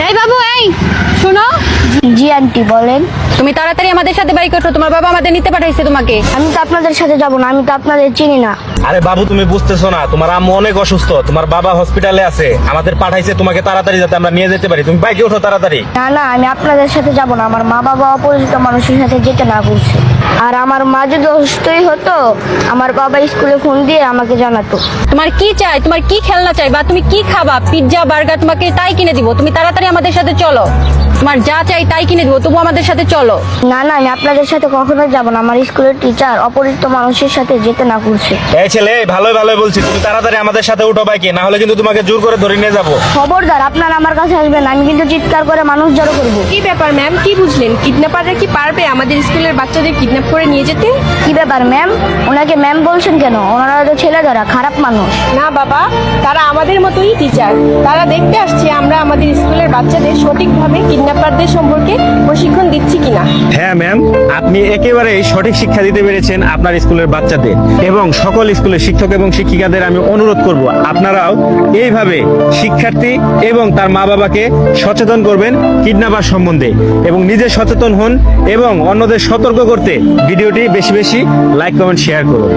এই বাবু, এই শোনো। জি আন্টি বলেন। তুমি তাড়াতাড়ি আমাদের সাথে বাড়ি করছো, তোমার বাবা আমাদের নিতে পাঠাইছে তোমাকে। আমি তো আপনাদের সাথে যাব না, আমি তো আপনাদের চিনি না। আরে বাবু, তুমি বুঝতেছো না, তোমার আম্মু অনেক অসুস্থ, তোমার বাবা হসপিটালে আছে, আমাদের পাঠাইছে তোমাকে তাড়াতাড়ি যাতে আমরা নিয়ে যেতে পারি। তুমি বাইকে ওঠো তাড়াতাড়ি। না না, আমি আপনাদের সাথে যাব না। আমার মা বাবা অপরিচিত মানুষের সাথে যেতে না বলছে। আর আমার মা যদি অসুস্থই হতো, আমার বাবা স্কুলে ফোন দিয়ে আমাকে জানাতো। তোমার কি চাই, তোমার কি খেলনা চাই, বা তুমি কি খাবা? পিৎজা বার্গার তোমাকে তাই কিনে দিব। তুমি তাড়াতাড়ি আমাদের সাথে চলো, তোমার যা চাই তাই কিনে দিব, তবু আমাদের সাথে চলো। না না, আমি আপনাদের সাথে কখনো যাব না। আমার স্কুলের টিচার অপরিচিত মানুষের সাথে যেতে না করছে। এই ছেলে, ভালোই ভালোই বলছি, তুমি তাড়াতাড়ি আমাদের সাথে উঠো বাইকে, না হলে কিন্তু তোমাকে জোর করে ধরে নিয়ে যাবো। খবরদার, আপনারা আমার কাছে আসবেন, আমি কিন্তু চিৎকার করে মানুষ জড়ো করবো। কি ব্যাপার ম্যাম, কি বুঝলেন? কিডন্যাপাররা কি পারবে আমাদের স্কুলের বাচ্চাদের কিডন্যাপ করে নিয়ে যেতে? কি ব্যাপার ম্যাম? ওনাকে ম্যাম বলছেন কেন? ওনারা তো ছেলেধরা, খারাপ মানুষ। না বাবা, তারা আমাদের মতোই টিচার। তারা দেখতে আসছে আমরা আমাদের স্কুলের বাচ্চাদের সঠিকভাবে কিডন্যাপারদের সম্পর্কে প্রশিক্ষণ দিচ্ছি কিনা। হ্যাঁ ম্যাম, আপনি একেবারে সঠিক শিক্ষা দিতে পেরেছেন আপনার স্কুলের বাচ্চাদের, এবং সকল স্কুলের শিক্ষক এবং শিক্ষিকাদের আমি অনুরোধ করব আপনারাও এইভাবে শিক্ষার্থী এবং তার মা বাবাকে সচেতন করবেন কিডন্যাপার সম্বন্ধে, এবং নিজে সচেতন হন এবং অন্যদের সতর্ক করতে ভিডিওটি বেশি বেশি লাইক কমেন্ট শেয়ার করুন।